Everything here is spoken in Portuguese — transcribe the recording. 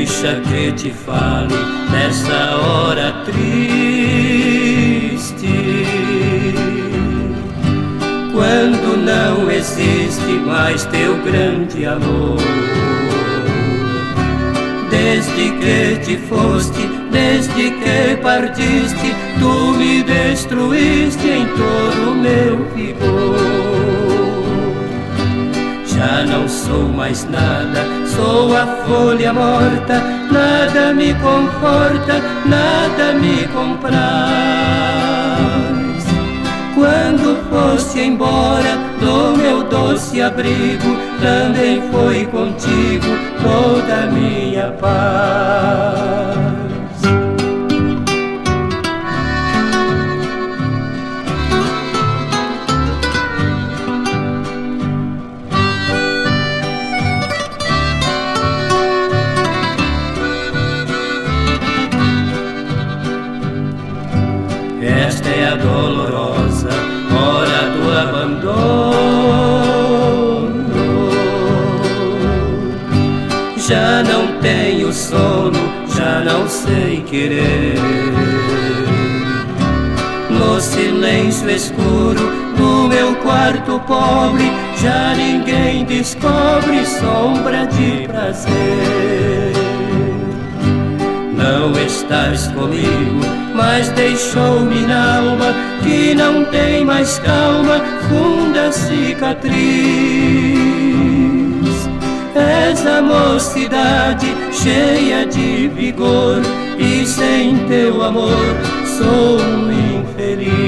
Deixa que te fale nessa hora triste, quando não existe mais teu grande amor. Desde que te foste, desde que partiste, tu me destruíste em todo o meu vigor. Já não sou mais nada, sou a folha morta, nada me conforta, nada me compraz. Quando foste embora do meu doce abrigo, também foi contigo toda a minha paz. Esta é a dolorosa hora do abandono. Já não tenho sono, já não sei querer. No silêncio escuro do meu quarto pobre, já ninguém descobre sombra de prazer. Não estás comigo, mas deixou-me na alma que não tem mais calma, funda cicatriz. És a mocidade cheia de vigor, e sem teu amor sou um infeliz.